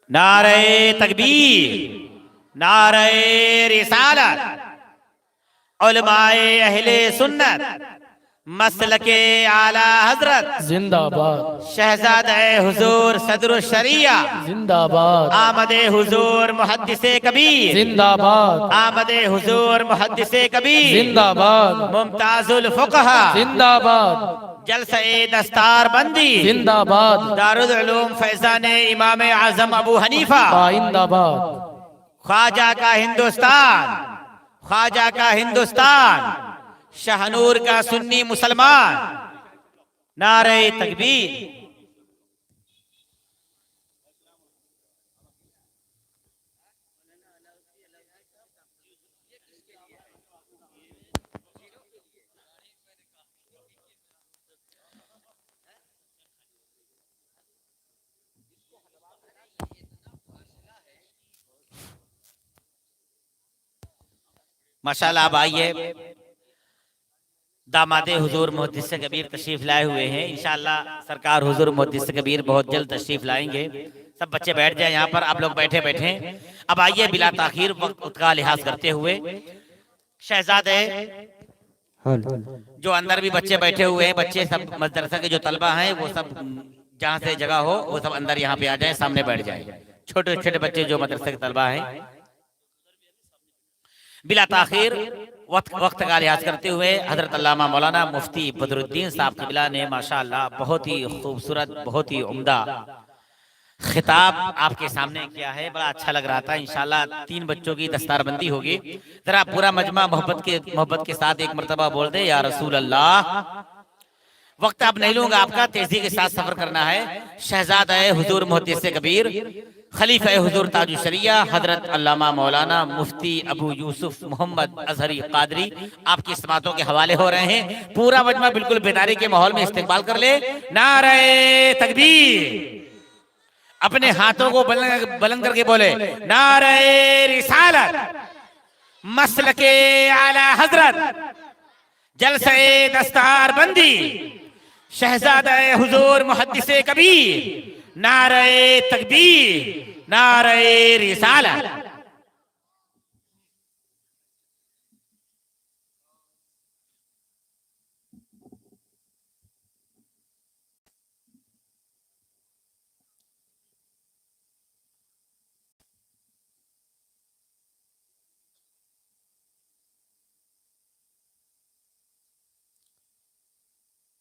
नारे तकबीर, नारे रिसालत, उलमाए अहले सुन्नत, मसलके आला हजरत जिंदाबाद, शहजादे हुजूर सदरुल शरिया जिंदाबाद, आमदे हुजूर मुहद्दिसे कबीर जिंदाबाद, आमदे हुजूर मुहद्दिसे कबीर जिंदाबाद, मुमताजुल फुकहा जिंदाबाद, जलसे दस्तार बंदी जिंदाबाद, दारुल उलूम फैजान इमाम आजम अबू हनीफा जिंदाबाद, ख्वाजा का हिंदुस्तान, ख्वाजा का हिंदुस्तान, शाहनूर का सुन्नी मुसलमान। नारे तकबीर। माशाल्लाह, अब आइए दामादे हुजूर मुहद्दिस कबीर तशरीफ लाए हुए हैं। इंशाअल्लाह सरकार हुजूर मुहद्दिस कबीर बहुत जल्द तशरीफ लाएंगे। सब बच्चे बैठ जाए यहाँ पर, आप लोग बैठे बैठे। अब आइए बिला ताखीर वक्त का लिहाज करते हुए शहजादे जो अंदर भी बच्चे बैठे हुए हैं, बच्चे सब मदरसा के जो तलबा हैं वो सब जहाँ से जगह हो वो सब अंदर यहाँ पे आ जाए, सामने बैठ जाए। छोटे छोटे बच्चे जो मदरसा के तलबा हैं, बिला ताखीर वक्त का लिहाज करते हुए हजरत अल्लामा मौलाना मुफ्ती बदरुद्दीन साहब क़िबला ने माशाअल्लाह बहुत ही खूबसूरत, बहुत ही उम्दा खिताब आपके सामने किया है। बड़ा अच्छा लग रहा था। इंशाअल्लाह 3 बच्चों की दस्तारबंदी होगी। जरा पूरा मजमा मोहब्बत के साथ एक मरतबा बोल दे, या रसूल अल्लाह। वक्त अब नहीं लूंगा आपका, तेजी के साथ सफर करना है। शहजादा हुजूर मुहद्दिस कबीर खलीफा हुजूर ताजुल शरिया हजरत अल्लामा मौलाना मुफ्ती अबू यूसुफ मोहम्मद अजहरी कादरी आपकी समातों के हवाले हो रहे हैं। पूरा मजमा बिल्कुल बेदारी के माहौल में इस्तेमाल कर ले। नारे तकबीर। अपने हाथों को बुलंद करके बोले, नारे रिसालत, मसलके आला हजरत, जलसे दस्तार बंदी, शहजादा हुजूर मुहद्दिसे कबीर, नारे तकबीर, नारे रिसालत।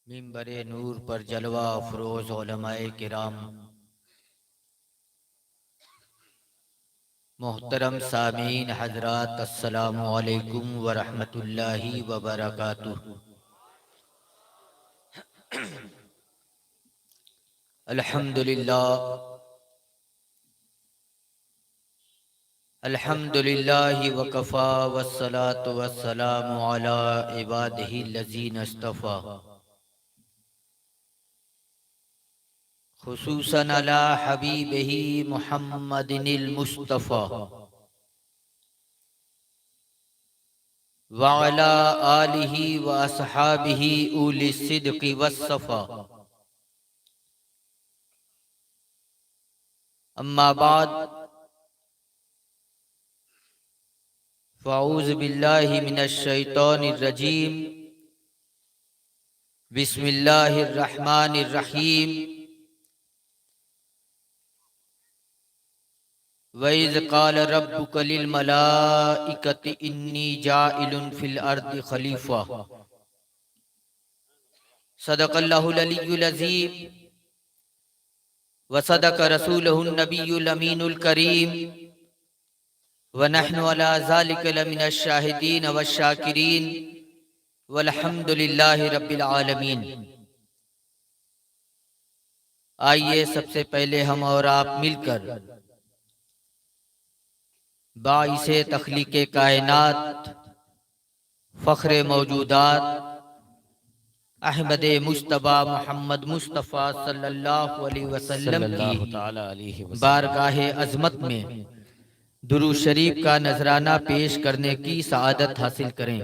मिंबरे नूर पर जलवा अफरोज उलमाए किराम, मोहतरम सामीन हजरात, अस्सलामु अलैकुम व रहमतुल्लाहि व बरकातुहू। अल्हम्दुलिल्लाह, अल्हम्दुलिल्लाहि व कफ़ा वस्सलातु वस्सलामु अला इबादिही लज़ीना इस्तफ़ा, खुसूसन अला हबीबिही मुहम्मदिनिल मुस्तफ़ा व अला आलिही व अस्हाबिही उली सिद्क़ि वस्सफ़ा। अम्मा बाद, फ़अऊज़ु बिल्लाहि मिनश शैतानिर रजीम, बिस्मिल्लाहिर रहमानिर रहीम। वइज़ क़ाल रब्बुका लिल मलाइकति इन्नी जाइलुन फिल अर्दि खलीफ़ा। सदक़ल्लाहुल अलिय्युल अज़ीम व सदक़ रसूलुहुन नबियुल अमीनुल करीम व नहनु अला ज़ालिका लमिनश शाहिदीन वश शाकिरीन वल्हम्दुलिल्लाहि रब्बिल आलमीन। आइए सबसे पहले हम और आप मिलकर बाइसे तख्लीक़े कायनात, फ़ख्रे मौजूदात अहमद मुश्तबा मोहम्मद मुस्तफ़ा सल्लल्लाहु अलैहि वसल्लम की बारगाहे अज़मत में दुरूद शरीफ का नजराना पेश करने की सआदत हासिल करें।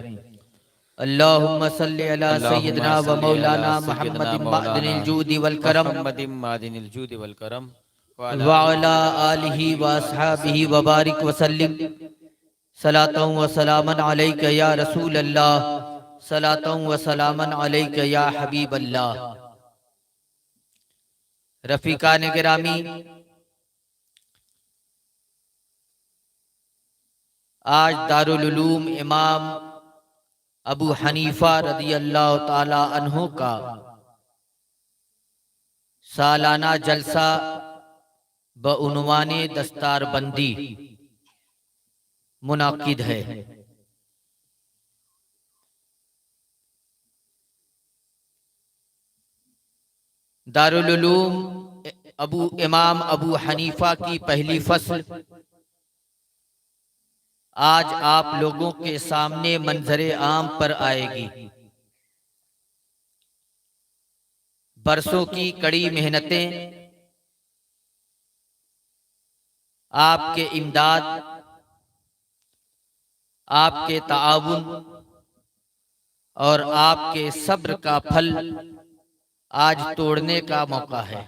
अल्लाहुम्मा सल्लि अला सय्यिदना व मौलाना मुहम्मदिन मादिनिल जूदि वल करम, वाला आलिहि व अस्हाबिहि व बारिक वसल्लिम सलातों व सलामन अलैका या रसूल अल्लाह सलातों व सलामन अलैका या हबीब अल्लाह। रफीकान गिरामी, आज दारुल उलूम इमाम अबू हनीफा रदी अल्लाह ताला अन्हु का सालाना जलसा बउनवाने दस्तारबंदी मुनाकिद है। दारुल उलूम इमाम अबू हनीफा की पहली फसल आज आप लोगों के सामने मंजरे आम पर आएगी। बरसों की कड़ी मेहनतें, आपके इमदाद, आपके ताआवुन और आपके सब्र का फल आज तोड़ने का मौका है।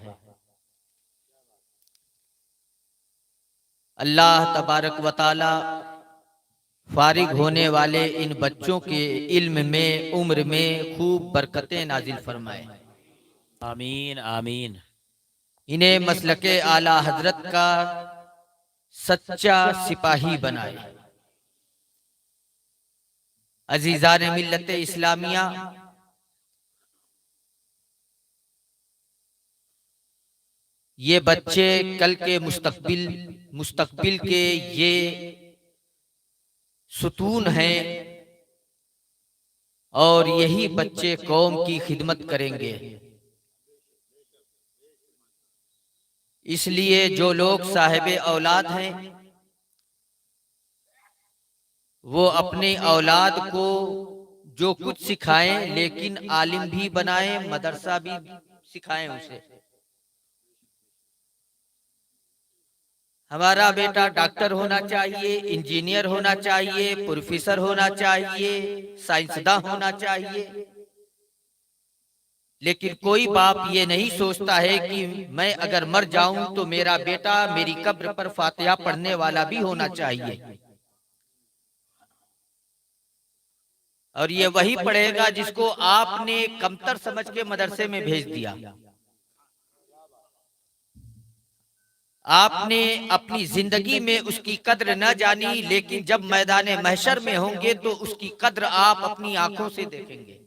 अल्लाह तबारक व तआला फारिग होने वाले इन बच्चों के इल्म में, उम्र में खूब बरकतें नाजिल फरमाए। आमीन आमीन। इन्हें मसलके आला हजरत का सच्चा सिपाही बनाए। अजीजान मिल्लत इस्लामिया, ये बच्चे कल के मुस्तकबिल के ये सुतून हैं और यही बच्चे कौम की खिदमत करेंगे। इसलिए जो लोग साहिबे औलाद हैं वो अपने औलाद को जो कुछ सिखाएं, लेकिन आलिम भी बनाएं, मदरसा भी सिखाएं उसे। हमारा बेटा डॉक्टर होना चाहिए, इंजीनियर होना चाहिए, प्रोफेसर होना चाहिए, साइंसदां होना चाहिए, लेकिन कोई बाप ये नहीं सोचता है कि मैं अगर मर जाऊं तो मेरा बेटा मेरी कब्र पर फातिहा पढ़ने वाला भी होना चाहिए। और ये वही पढ़ेगा जिसको आपने कमतर समझ के मदरसे में भेज दिया। आपने अपनी जिंदगी में उसकी कद्र न जानी, लेकिन जब मैदान महशर में होंगे तो उसकी कद्र आप अपनी आंखों से देखेंगे।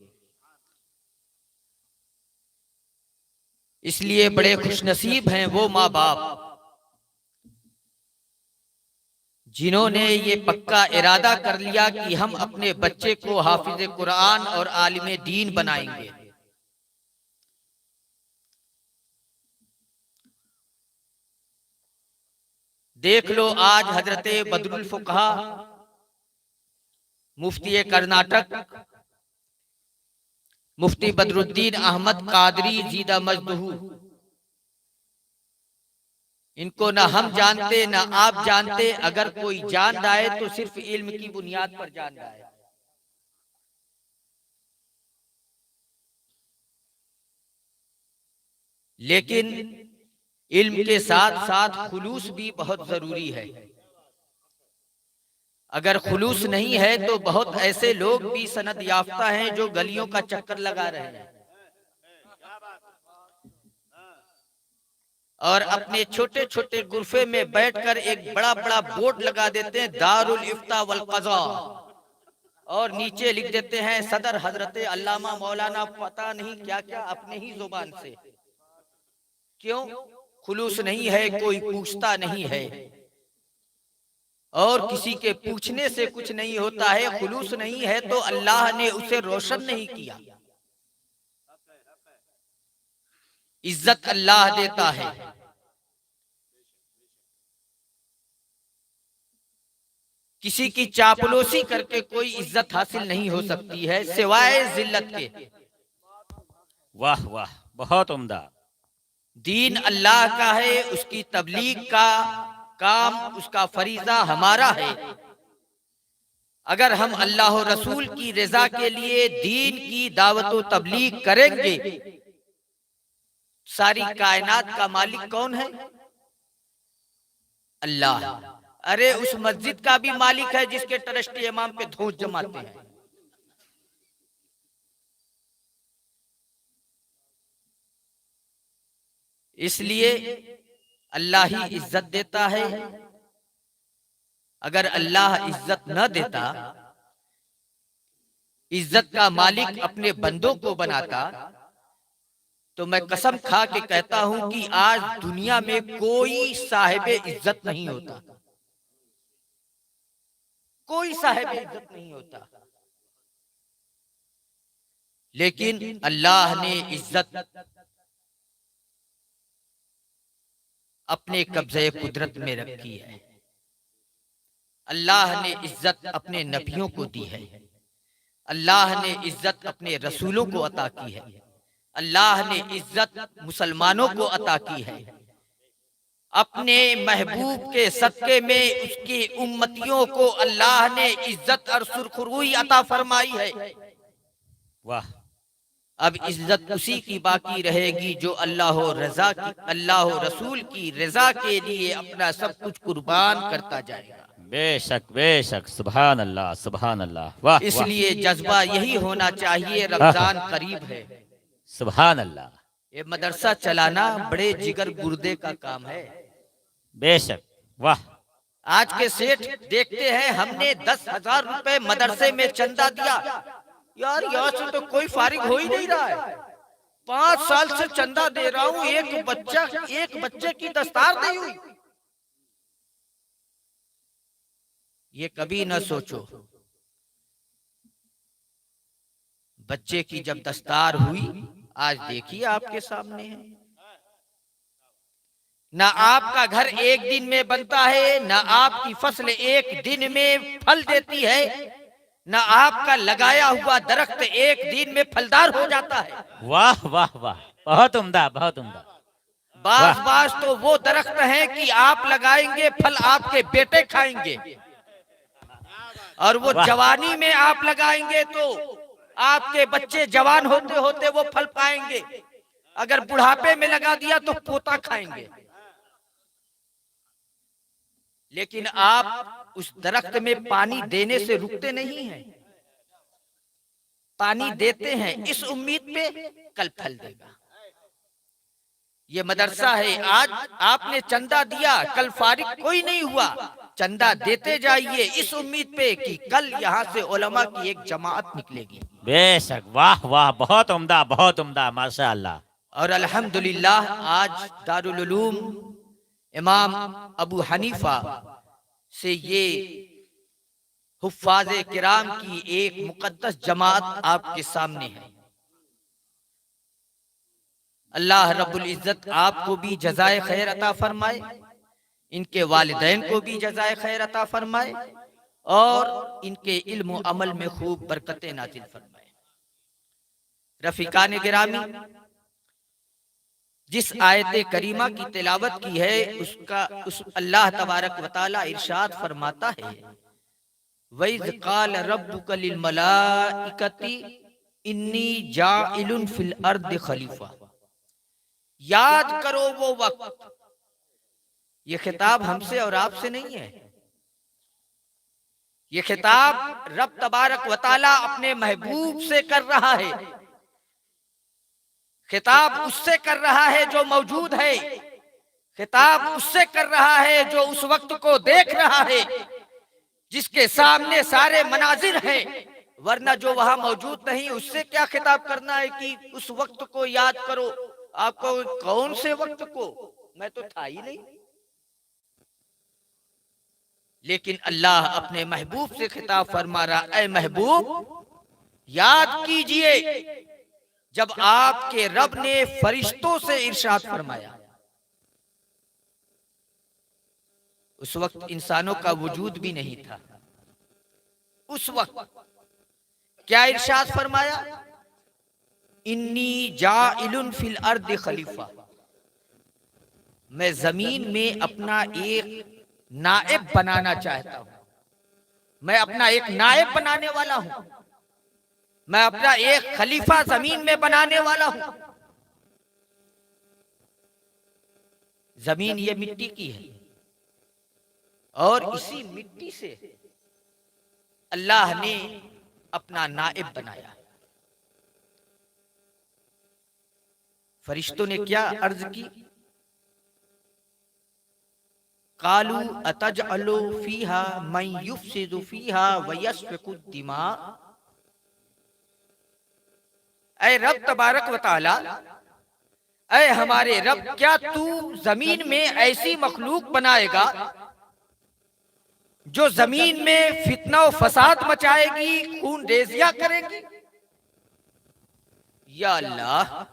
इसलिए बड़े खुशनसीब हैं वो माँ बाप जिन्होंने ये पक्का इरादा कर लिया कि हम अपने बच्चे को हाफिज कुरान और आलिम दीन बनाएंगे। देख लो आज हजरत बदरुल फुकहा मुफ्ती कर्नाटक मुफ्ती बदरुद्दीन अहमद कादरी जीदा मजदहू, इनको ना हम जानते ना आप जानते। अगर कोई जान रहा है तो सिर्फ इल्म की बुनियाद पर जान रहा है। लेकिन इल्म के साथ साथ खुलूस भी बहुत जरूरी है। अगर खुलूस नहीं है तो बहुत ऐसे लोग भी सनद याफ्ता हैं जो गलियों का चक्कर लगा रहे हैं और अपने छोटे छोटे गुरफे में बैठकर एक बड़ा बड़ा बोर्ड लगा देते हैं, दारुल इफ्ता वल क़ज़ा, और नीचे लिख देते हैं सदर हजरत अल्लामा मौलाना पता नहीं क्या क्या अपने ही जुबान से। क्यों? खुलूस नहीं है, कोई पूछता नहीं है और किसी के पूछने से कुछ नहीं होता है। खुलूस नहीं है तो अल्लाह ने उसे रोशन नहीं किया। इज्जत अल्लाह देता है। किसी की चापलूसी करके कोई इज्जत हासिल नहीं हो सकती है सिवाय जिल्लत के। वाह वाह, बहुत उम्दा। दीन अल्लाह का है, उसकी तबलीग का काम, उसका फरीजा हमारा है। अगर हम अल्लाह और रसूल की रजा के लिए दीन की दावत व तबलीग करेंगे, सारी कायनात का मालिक कौन है? अल्लाह। अरे उस मस्जिद का भी मालिक है जिसके ट्रस्टी इमाम पे धौंस जमाते हैं। इसलिए अल्लाह ही इज्जत देता है। अगर अल्लाह इज्जत न देता, इज्जत का मालिक अपने बंदों को बनाता, तो मैं कसम खा के कहता हूं कि आज दुनिया में कोई साहिब इज्जत नहीं होता, कोई साहिब इज्जत नहीं होता। लेकिन अल्लाह ने इज्जत अपने कब्जे कुदरत में रखी है। अल्लाह ने इज्जत अपने नबियों को दी है। अल्लाह ने इज्जत अपने रसूलों को अता की है। अल्लाह ने इज्जत मुसलमानों को अता की है। अपने महबूब के सदके में उसकी उम्मतियों को अल्लाह ने इज्जत और सुरखरुई अता फरमाई है। वाह। अब इज्जत उसी की बाकी रहेगी जो अल्लाह रजा की, अल्लाह रसूल की रजा के लिए अपना सब कुछ कुर्बान करता जाएगा। बेशक बेशक, सुभान अल्लाह सुभान अल्लाह। वाह। इसलिए जज्बा यही होना चाहिए। रमजान करीब है। सुभान अल्लाह। ये मदरसा चलाना बड़े जिगर गुर्दे का काम है। बेशक। वाह। आज के सेठ देखते हैं, हमने 10,000 रुपए मदरसे में चंदा दिया। यार यहाँ से तो कोई फारिग हो ही नहीं रहा है। 5 साल से चंदा दे रहा हूँ, एक बच्चे की दस्तार नहीं हुई। ये कभी न सोचो, बच्चे की जब दस्तार हुई, आज देखिए आपके सामने है। ना आपका घर एक दिन में बनता है, ना आपकी फसल एक दिन में फल देती है, ना आपका लगाया हुआ दरख्त एक दिन में फलदार हो जाता है। वाह वाह वाह, बहुत उम्दा बहुत उम्दा। बास तो वो दरख्त हैं कि आप लगाएंगे, फल आपके बेटे खाएंगे, और वो जवानी में आप लगाएंगे तो आपके बच्चे जवान होते होते वो फल पाएंगे। अगर बुढ़ापे में लगा दिया तो पोता खाएंगे। लेकिन आप उस दरख्त में पानी देने से रुकते नहीं हैं, पानी देते हैं इस उम्मीद पे कल फल देगा। ये मदरसा है। आज आपने चंदा दिया, कल फारिग कोई नहीं हुआ, चंदा देते जाइए इस उम्मीद पे कि कल यहाँ से उलमा की एक जमात निकलेगी। बेशक। वाह वाह, बहुत उम्दा बहुत उम्दा, माशाअल्लाह। और अल्हम्दुलिल्लाह आज दारुल उलूम इमाम अबू हनीफा से ये हुफ्फाज़े किराम की एक मुकद्दस जमात आपके सामने है। अल्लाह रब्बुल इज्जत आपको भी जज़ाए खैर अता फरमाए, इनके वालिदैन को भी जज़ाए खैर अता फरमाए, और इनके इल्म व अमल में खूब बरकतें नाज़िल फरमाए। रफ़ीकान गिरामी, जिस आयत करीमा की तिलावत की है उस अल्लाह तबारक व तआला इरशाद फरमाता है, वइज़ क़ाल रब्बुका लिल मलाइकति इन्नी जाइलुन फिल अर्दि खलीफा। याद करो वो वक्त। ये खिताब हमसे और आपसे नहीं है, ये खिताब रब तबारक व तआला अपने महबूब से कर रहा है। खिताब उससे कर रहा है जो मौजूद है, खिताब उससे कर रहा है जो उस वक्त को देख रहा है, जिसके सामने सारे मनाजिर हैं। वरना जो वहां मौजूद नहीं, उससे क्या खिताब करना है कि उस वक्त को याद करो। आपको कौन से वक्त को, मैं तो था ही नहीं। लेकिन अल्लाह अपने महबूब से खिताब फरमा रहा, ऐ महबूब याद कीजिए जब आपके रब ने फरिश्तों से इरशाद फरमाया। उस वक्त इंसानों का वजूद भी नहीं था। उस वक्त क्या इरशाद फरमाया, इन्नी जाइलुन फिल अर्दि खलीफा, मैं जमीन में अपना एक नायब बनाना चाहता हूं। मैं अपना एक नायब बनाने वाला हूं, मैं अपना एक खलीफा जमीन में बनाने वाला हूं। जमीन ये मिट्टी की है, और इसी मिट्टी से अल्लाह ने अपना नाइब बनाया। फरिश्तों ने क्या अर्ज की? कालू अतजअलु फीहा मन युफसिदु फीहा व यस्फिकु दिमा। ऐ रब तबारक व तआला, ऐ हमारे रब, क्या तू जमीन में ऐसी मखलूक बनाएगा जो जमीन में फितना और फसाद मचाएगी, खून रेजियां करेगी? या अल्लाह,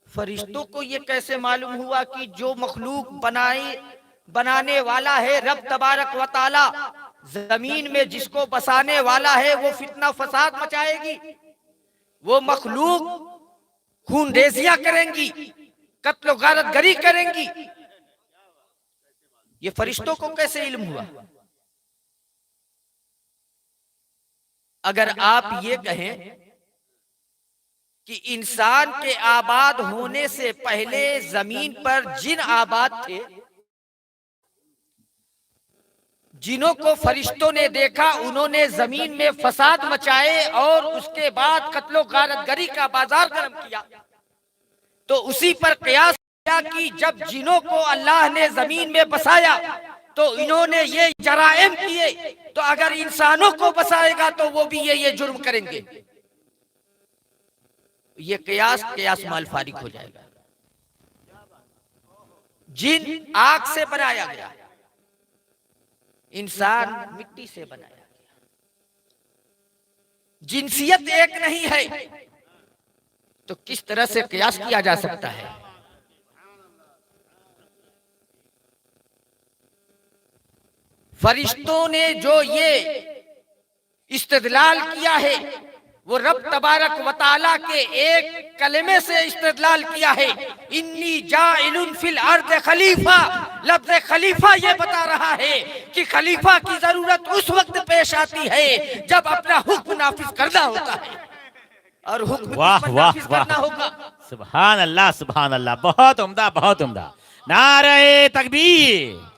फरिश्तों को ये कैसे मालूम हुआ कि जो मखलूक बनाने वाला है रब तबारक व तआला, जमीन में जिसको बसाने वाला है वो फितना फसाद मचाएगी, वो मखलूक खून रेजियां करेंगी, कत्ल गारतगरी करेंगी? ये फरिश्तों को कैसे इल्म हुआ? अगर आप ये कहें कि इंसान के आबाद होने से पहले जमीन पर जिन आबाद थे, जिनों को फरिश्तों ने देखा, उन्होंने जमीन में फसाद मचाए और उसके बाद कत्लो गारतगरी का बाजार गर्म किया, तो उसी पर कयास किया कि जब जिनों को अल्लाह ने जमीन में बसाया तो इन्होंने ये जराइम किए, तो अगर इंसानों को बसाएगा तो वो भी ये जुर्म करेंगे। ये कयास माल फारिग हो जाएगा। जिन आग से बनाया गया, इंसान मिट्टी से बनाया गया, जिनसियत एक नहीं है, तो किस तरह से कयास किया जा सकता है? फरिश्तों ने जो ये इस्तिदलाल किया है वो रब तबारक व तआला के एक कलमे से इस्तिदलाल किया है, इन्नी जाइलुन फिल अर्द खलीफा। लफ्ज़ खलीफा ये बता रहा है कि खलीफा की जरूरत उस वक्त पेश आती है जब अपना हुक्म नाफिज करना होता है, और हुक्म नाफिज करना होगा। सुभान अल्लाह, सुभान अल्लाह, बहुत उम्दा, बहुत उम्दा। नारे तकबीर,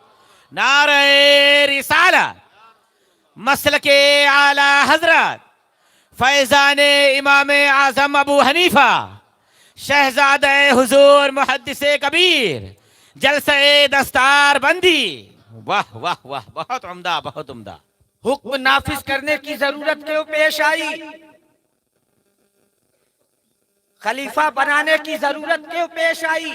नारे रिसाला, मसलके आला हजरत फैजान इमाम आजम अबू हनीफा, शहजादे हुजूर मुहद्दिसे कबीर, जलसे दस्तार बंदी। वाह वाह वाह, बहुत उम्दा, बहुत उम्दा। हुक्म नाफिज करने की जरूरत क्यों पेश आई? खलीफा बनाने की जरूरत क्यों पेश आई?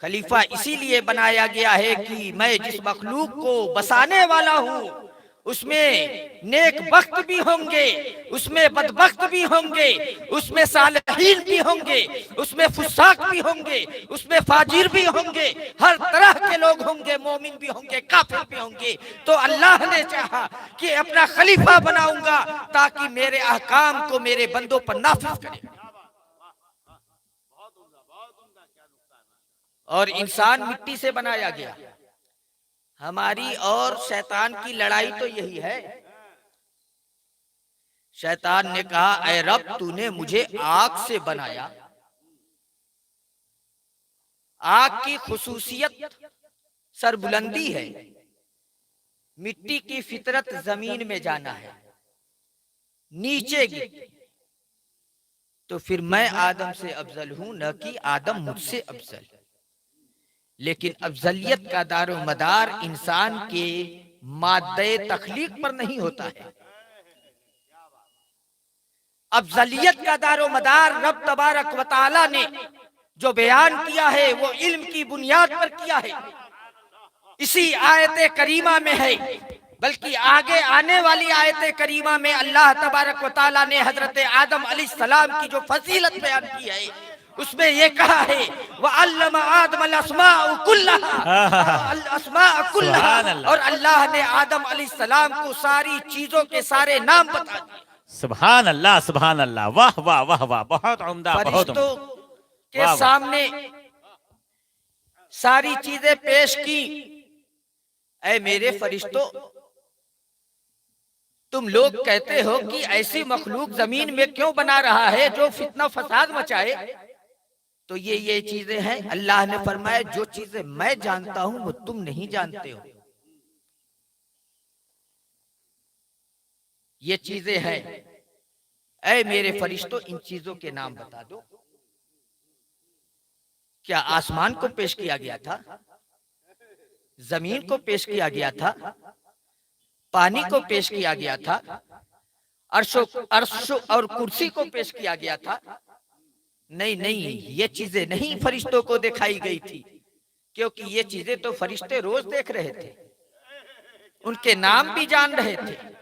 खलीफा इसीलिए बनाया गया है कि मैं जिस मखलूक को बसाने वाला हूं उसमें नेक बख्त भी होंगे, उसमें बदबख्त भी होंगे, उसमें सालिहीन भी होंगे, उसमें फुसाक भी होंगे, उसमें फाजिर भी होंगे, हर तरह के लोग होंगे, मोमिन भी होंगे, काफिर भी होंगे। तो अल्लाह ने चाहा कि अपना खलीफा बनाऊंगा ताकि मेरे अहकाम को मेरे बंदों पर नाफिज करे। और इंसान मिट्टी से बनाया गया। हमारी और शैतान की लड़ाई तो यही है। शैतान ने कहा, ऐ रब, तूने मुझे आग से बनाया, आग की खुसूसियत सरबुलंदी है, मिट्टी की फितरत जमीन में जाना है, नीचे गिर, तो फिर मैं आदम से अफजल हूं, न कि आदम मुझसे अफजल। लेकिन अफजलियत का दारो मदार इंसान के मादे तख्लीक पर नहीं होता है। अफजलियत का दारो मदार रब तबारक व तआला ने जो बयान किया है वो इल्म की बुनियाद पर किया है। इसी आयत करीमा में है, बल्कि आगे आने वाली आयत करीमा में अल्लाह तबारक व तआला ने हजरत आदम अलैहिस्सलाम की जो फजीलत बयान की है उसमें ये कहा है, व अल्लमा आदम अल-अस्माअ कुल्लहा, और अल्लाह ने आदम अलैहिस्सलाम को सारी चीजों के सारे नाम बता दिए। सुभान अल्लाह, सुभान अल्लाह, वाह वाह वाह वाह, बहुत उम्दा, बहुत उम्दा। के सामने सारी चीजें पेश की। ऐ मेरे फरिश्तों, तुम लोग कहते हो कि ऐसी मखलूक जमीन में क्यों बना रहा है जो फितना फसाद मचाए, तो ये चीजें हैं। अल्लाह ने फरमाया, जो चीजें मैं जानता हूं वो तुम नहीं जानते हो। ये चीजें हैं, ऐ मेरे फरिश्तों इन चीजों के नाम बता दो। क्या आसमान को पेश किया गया था, जमीन को पेश किया गया था, पानी को पेश किया गया था, अर्श और कुर्सी को पेश किया गया था? नहीं नहीं, ये चीजें नहीं फरिश्तों को दिखाई गई थी, क्योंकि ये चीजें तो फरिश्ते रोज देख रहे थे, उनके नाम भी जान रहे थे।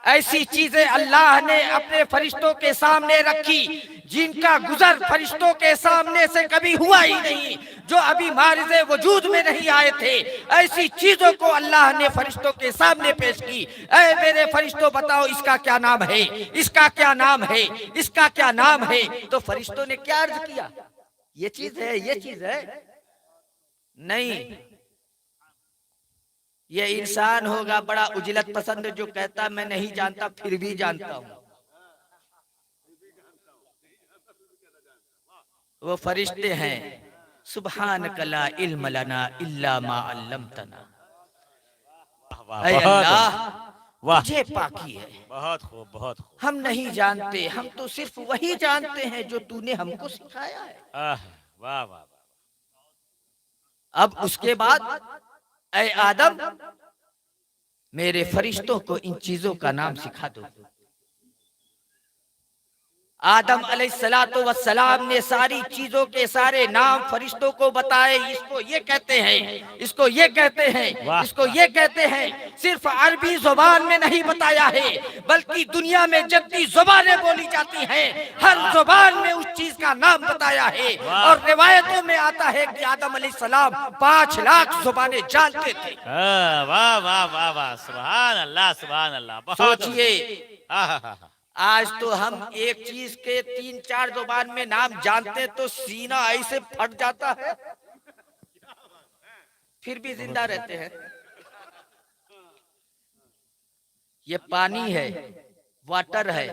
ऐसी चीजें अल्लाह ने अपने फरिश्तों के सामने रखी जिनका गुजर फरिश्तों के सामने से कभी हुआ ही नहीं, जो अभी मारिज़े वजूद में नहीं आए थे। ऐसी चीजों को अल्लाह ने फरिश्तों के सामने पेश की। ऐ मेरे फरिश्तों बताओ इसका क्या नाम है, इसका क्या नाम है, इसका क्या नाम है? तो फरिश्तों ने क्या अर्ज किया? ये चीज है, ये चीज है। नहीं, ये इंसान होगा बड़ा उजलत पसंद जो कहता मैं नहीं जानता फिर भी जानता हूं। वो फरिश्ते हैं, सुब्हानक ला इल्म लना इल्ला मा अल्लमतना। ऐ अल्लाह, तुझे पाकी है, बहुत खूब, बहुत खूब। हम नहीं जानते, हम तो सिर्फ वही जानते हैं जो तूने हमको सिखाया है। वाह वाह। अब उसके बाद ऐ आदम, मेरे फरिश्तों को इन चीजों का नाम सिखा दो। आदम अलैहिस्सलातु वस्सलाम ने सारी चीजों के सारे नाम फरिश्तों को बताए। इसको ये कहते हैं, इसको ये कहते हैं, इसको ये कहते हैं। सिर्फ अरबी जुबान में नहीं बताया है, बल्कि दुनिया में जितनी जुबानें बोली जाती हैं हर जुबान में उस चीज का नाम बताया है। और रिवायतों में आता है कि आदम अलैहिस्सलाम 5 लाख जुबानें जानते थे। वाह वाह वाह वाह, सुभान अल्लाह, सुभान अल्लाह। सोचिए, आज तो हम एक चीज के 3-4 जुबान में नाम जानते तो सीना ऐसे फट जाता है, फिर भी जिंदा रहते हैं। ये पानी है, वाटर है,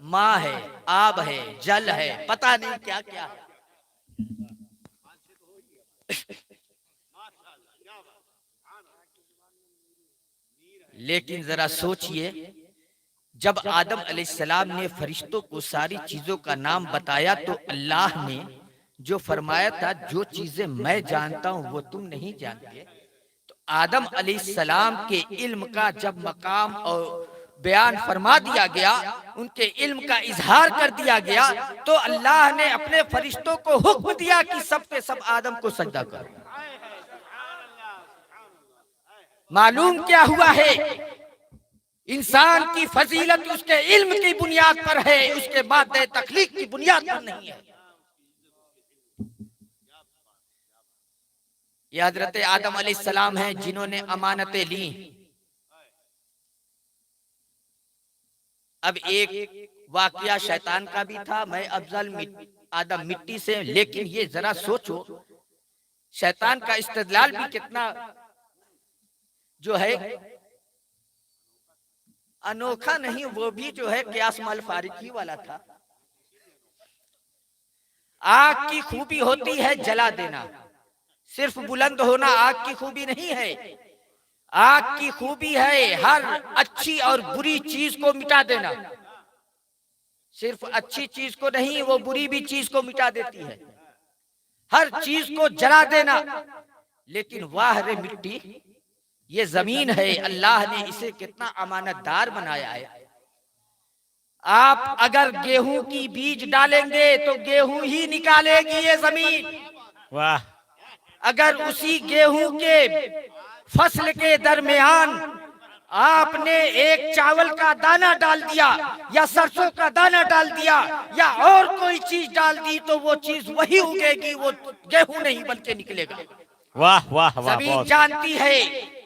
माँ है, आब है, जल है, पता नहीं क्या क्या है। लेकिन जरा सोचिए, जब आदम अलैहिस्सलाम ने फरिश्तों को सारी चीजों का नाम बताया तो अल्लाह ने जो फरमाया था, जो चीजें मैं जानता हूं वो तुम नहीं जानते। तो आदम अलैहिस्सलाम के इल्म का जब मकाम और बयान फरमा दिया गया, उनके इल्म का इजहार कर दिया गया, तो अल्लाह ने अपने फरिश्तों को हुक्म दिया कि सब के सब आदम को सजदा करो। मालूम क्या हुआ है? इंसान की फजीलत उसके इल्म की बुनियाद पर है, उसके मादे तख्लीक की बुनियाद पर नहीं है। ये हजरत आदम अलैहिस्सलाम हैं जिन्होंने अमानतें ली। अब एक वाकया शैतान का भी था, मैं अफजल आदम मिट्टी से। लेकिन ये जरा सोचो, शैतान का इस्तेदलाल भी कितना जो है अनोखा नहीं, वो भी जो है कियास मल फारिकी वाला था। आग की खूबी होती है जला देना, सिर्फ बुलंद होना आग की खूबी नहीं है। आग की खूबी है हर अच्छी और बुरी चीज को मिटा देना। सिर्फ अच्छी चीज को नहीं, वो बुरी भी चीज को मिटा देती है, हर चीज को जला देना। लेकिन वाह रे मिट्टी, ये जमीन है, अल्लाह ने इसे कितना अमानतदार बनाया है। आप अगर गेहूं की बीज डालेंगे तो गेहूं ही निकालेगी ये जमीन। वाह। अगर उसी गेहूं के फसल के दरमियान आपने एक चावल का दाना डाल दिया या सरसों का दाना डाल दिया या और कोई चीज डाल दी, तो वो चीज वही उगेगी, वो गेहूं नहीं बन के निकलेगा। वाह वाह वाह। जमीन जानती है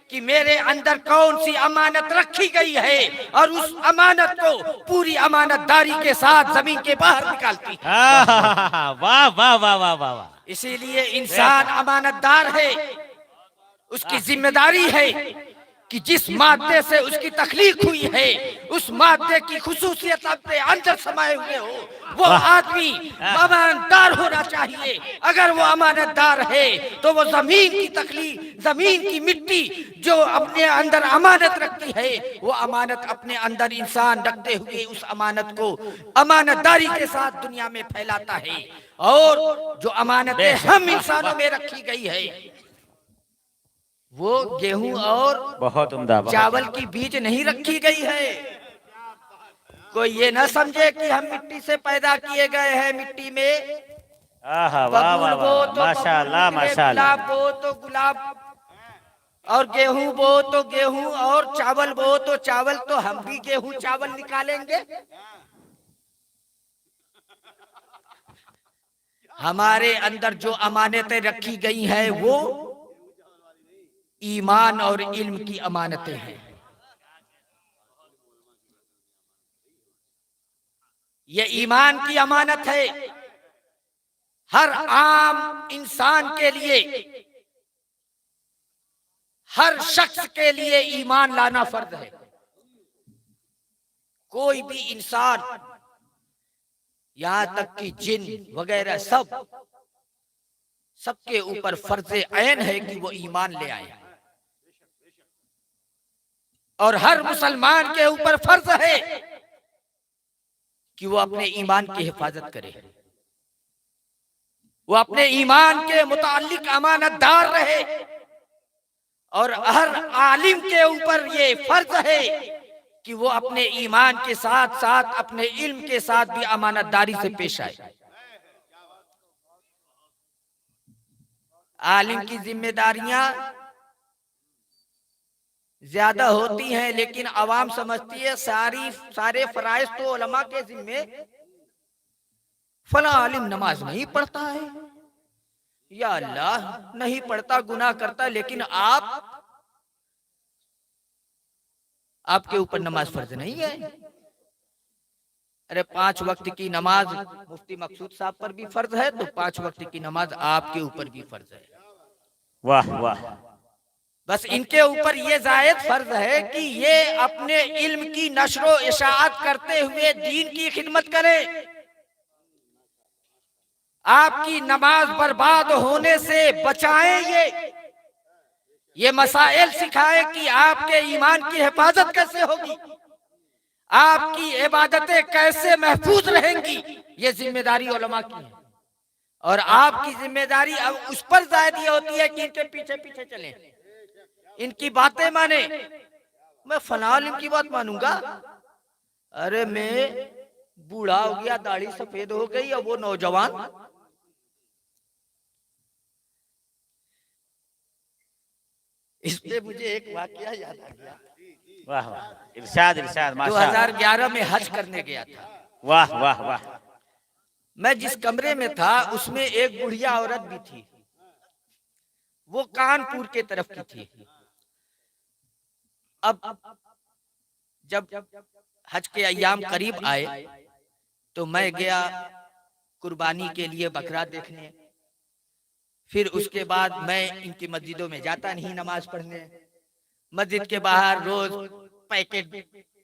कि मेरे अंदर कौन सी अमानत रखी गई है और उस अमानत को पूरी अमानतदारी के साथ जमीन के बाहर निकालती है। वाह वाह वाह वाह वाह। इसीलिए इंसान अमानतदार है, उसकी जिम्मेदारी है कि जिस मादे से उसकी तख्लीक हुई है उस मादे की खुसूसियत अपने अंदर समाये हुए हो। वो आदमी अमानतदार होना चाहिए। अगर वो अमानतदार है तो वो जमीन की तख्लीक, जमीन की मिट्टी जो अपने अंदर अमानत रखती है, वो अमानत अपने अंदर इंसान रखते हुए उस अमानत को अमानतदारी के साथ दुनिया में फैलाता है। और जो अमानतें हम इंसानों में रखी गई है वो गेहूं और बहुत उम्दा, चावल की बीज नहीं रखी गई है। कोई ये ना समझे कि हम मिट्टी से पैदा किए गए हैं, मिट्टी में बबूल बो तो माशाअल्लाह माशाअल्लाह, गुलाब बो तो गुलाब, और गेहूं बो तो गेहूं, और चावल बो तो चावल। तो हम भी गेहूं चावल निकालेंगे। हमारे अंदर जो अमानतें रखी गई हैं वो ईमान और इल्म की अमानतें हैं। ये ईमान की अमानत है। हर आम इंसान के लिए, हर शख्स के लिए ईमान लाना फर्ज है। कोई भी इंसान, यहां तक कि जिन वगैरह सबके ऊपर फर्ज ऐन है कि वो ईमान ले आए। और हर मुसलमान के ऊपर फर्ज है कि वो अपने ईमान की हिफाजत करे, वो अपने ईमान के मुताल्लिक अमानतदार रहे। और हर आलिम के ऊपर ये फर्ज है कि वो अपने ईमान के साथ साथ अपने इल्म के साथ भी अमानतदारी से पेश आए। आलिम की जिम्मेदारियां ज्यादा होती हैं, लेकिन आवाम समझती है सारे फराइज तो उलमा के जिम्मे। फला आलिम नमाज नहीं पढ़ता है, या अल्लाह नहीं पढ़ता, गुनाह करता, लेकिन आपके ऊपर नमाज फर्ज नहीं है। अरे 5 वक्त की नमाज मुफ्ती मकसूद साहब पर भी फर्ज है, तो 5 वक्त की नमाज आपके ऊपर भी फर्ज है। वाह वाह। बस इनके ऊपर ये जायद फर्ज है कि ये अपने इल्म की नशरो इशाअत करते हुए दीन की खिदमत करें। आपकी नमाज बर्बाद होने से बचाएं। ये मसाइल सिखाएं कि आपके ईमान की हिफाजत कैसे होगी, आपकी इबादतें कैसे महफूज रहेंगी। ये जिम्मेदारी उलमा की है। और आपकी जिम्मेदारी अब उस पर जायद ये होती है कि इनके पीछे पीछे चलें, इनकी बातें माने। मैं फला आलिम की बात मानूंगा? अरे मैं बूढ़ा हो गया, दाढ़ी सफेद हो गई, और वो नौजवान। इस पे मुझे एक वाकया याद आ गया। वाह वाह, इरशाद इरशाद माशाअल्लाह। 2011 में हज करने गया था। वाह वाह वाह। मैं जिस कमरे में था उसमें एक बुढ़िया औरत भी थी, वो कानपुर के तरफ की थी। अब जब हज के अय्याम करीब आए तो मैं गया कुर्बानी के लिए बकरा देखने। फिर उसके बाद मैं इनकी मस्जिदों में जाता नहीं नमाज पढ़ने। मस्जिद के बाहर रोज पैकेट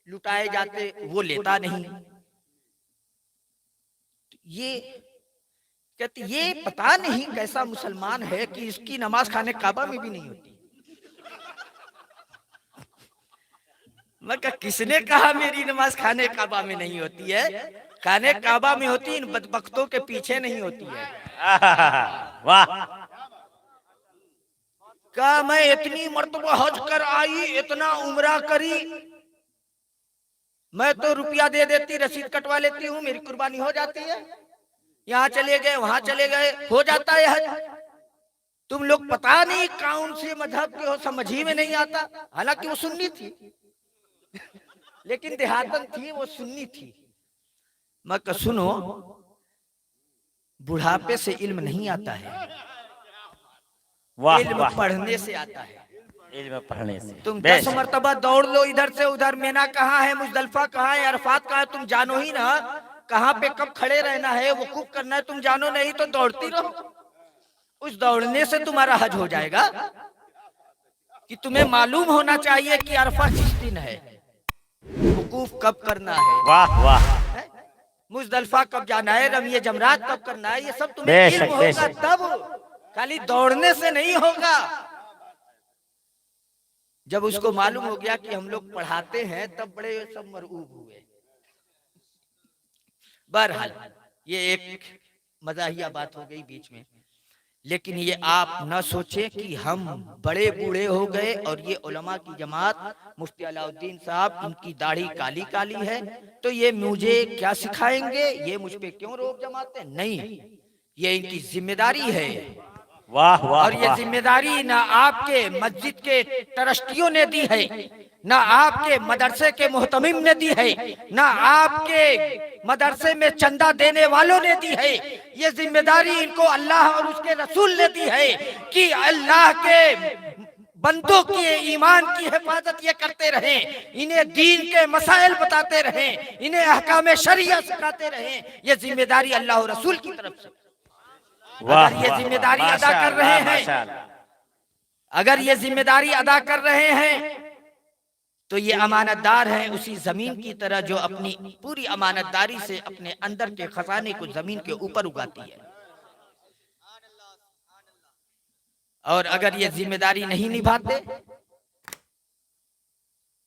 लुटाए जाते, वो लेता नहीं। ये कहती, ये पता नहीं कैसा मुसलमान है कि इसकी नमाज खाने काबा में भी नहीं होती। मैं कहा, किसने कहा मेरी नमाज खाने काबा में नहीं होती है? खाने काबा में होती, इन बदबख्तों के पीछे नहीं होती है। वाह। कहा, मैं इतनी मर्तबा हज कर आई, इतना उम्रा करी, मैं तो रुपया दे देती, रसीद कटवा लेती हूँ, मेरी कुर्बानी हो जाती है। यहाँ चले गए, वहां चले गए, हो जाता है हज। तुम लोग पता नहीं कौन से मजहब के हो, समझ ही में नहीं आता। हालांकि वो सुन्नी थी, लेकिन देहातन थी, वो सुन्नी थी। मैं कहा, सुनो, बुढ़ापे से इल्म नहीं आता है, इल्म पढ़ने से आता है। इल्म पढ़ने से। तुम 10 मरतबा दौड़ लो इधर से उधर, मेना कहाँ है, मुजदलफा कहाँ है, अरफात कहाँ है, तुम जानो ही ना कहाँ पे कब खड़े रहना है, वकूफ करना है, तुम जानो नहीं तो दौड़ती रहो। उस दौड़ने से तुम्हारा हज हो जाएगा कि तुम्हें मालूम होना चाहिए कि अरफा किस दिन है, वकूफ कब करना है, वाह वाह, मुजदलफा कब जाना है, रमिए जमरात कब करना है, ये सब तुम्हें बेशक, इल्म होगा बेशक। तब, खाली दौड़ने से नहीं होगा। जब उसको मालूम हो गया कि हम लोग पढ़ाते हैं तब बड़े सब मरऊब हुए। बहरहाल ये एक मजाहिया बात हो गई बीच में, लेकिन ये आप न सोचें कि हम बड़े बूढ़े हो गए और ये उलमा की जमात मुफ्ती अलाउद्दीन साहब इनकी दाढ़ी काली काली है तो ये मुझे क्या सिखाएंगे, ये मुझ पे क्यों रोक जमाते हैं। नहीं, ये इनकी जिम्मेदारी है। वाह वाह, और ये जिम्मेदारी ना आपके मस्जिद के ट्रस्टियों ने दी है, ना आपके मदरसे के मोहतमिम ने दी है, ना आपके मदरसे में चंदा देने वालों ने दी है। ये जिम्मेदारी इनको अल्लाह और उसके रसूल ने दी है कि अल्लाह के बंदों के ईमान की हिफाजत ये करते रहें, इन्हें दीन के मसाइल बताते रहें, इन्हें अहकाम शरिया सिखाते रहें। ये जिम्मेदारी अल्लाह और रसूल की तरफ से। अगर ये जिम्मेदारी अदा कर रहे हैं, अगर ये जिम्मेदारी अदा कर रहे हैं तो ये अमानतदार हैं उसी जमीन की तरह जो अपनी पूरी अमानतदारी से अपने अंदर के खजाने को जमीन के ऊपर उगाती है। और अगर ये जिम्मेदारी नहीं निभाते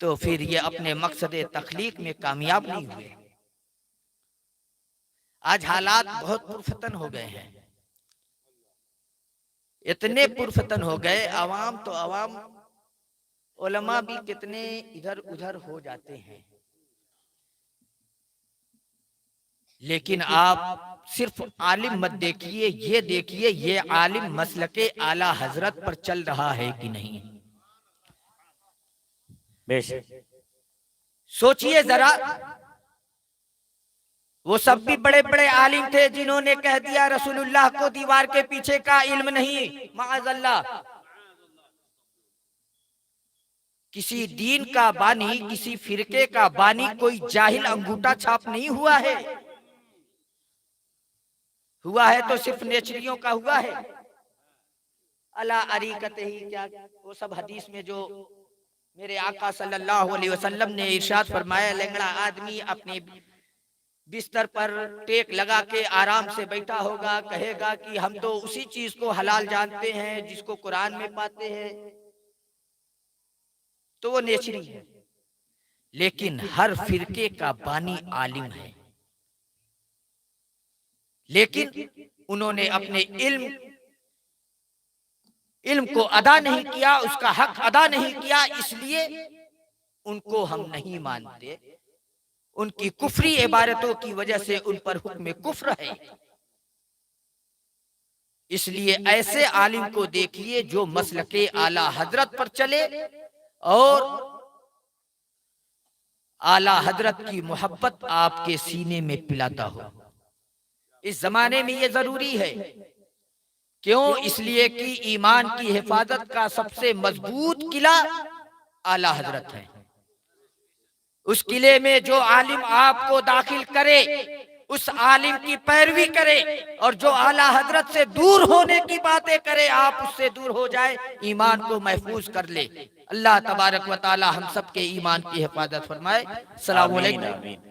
तो फिर ये अपने मकसद तख्लीक में कामयाब नहीं हुए। आज हालात बहुत पुरफतन हो गए हैं, इतने पुरफतन हो गए, आवाम तो आवाम, उलमा भी कितने इधर उधर हो जाते हैं। लेकिन आप सिर्फ आलिम मत देखिए, ये देखिए ये आलिम मसलके आला हजरत पर चल रहा है कि नहीं। बेशक सोचिए जरा, वो सब भी बड़े बड़े आलिम थे जिन्होंने कह दिया रसूलुल्लाह को दीवार के पीछे का इल्म नहीं, माअज़ल्लाह। किसी दीन का बानी, किसी फिरके का बानी कोई जाहिल अंगूठा छाप नहीं हुआ है, हुआ है तो सिर्फ नेचरियों का हुआ है। अला अरीकत ही, क्या वो सब हदीस में जो मेरे आका सल्लल्लाहु अलैहि वसल्लम ने इरशाद फरमाया, लंगड़ा आदमी अपने बिस्तर पर टेक लगा के आराम से बैठा होगा, कहेगा कि हम तो उसी चीज को हलाल जानते हैं जिसको कुरान में पाते हैं, तो वो नेचरी है। लेकिन हर फिरके का बानी आलिम है, लेकिन उन्होंने अपने इल्म को अदा नहीं किया, उसका हक अदा नहीं किया, इसलिए उनको हम नहीं मानते। उनकी कुफरी इबारतों की वजह से उन पर हुक्म कुफ्र है। इसलिए ऐसे आलिम को देखिए जो मसलके आला हजरत पर चले और आला हजरत की मोहब्बत आपके सीने में पिलाता हो। इस जमाने में ये जरूरी है। क्यों? इसलिए कि ईमान की हिफाजत का सबसे मजबूत किला आला हजरत है। उस किले में जो आलिम आपको दाखिल करे, उस आलिम की पैरवी करे, और जो आला हजरत से दूर होने की बातें करे आप उससे दूर हो जाए, ईमान को महफूज कर ले। अल्लाह तबारक व तआला हम सब के ईमान की हिफाजत फरमाए। अस्सलामु अलैकुम।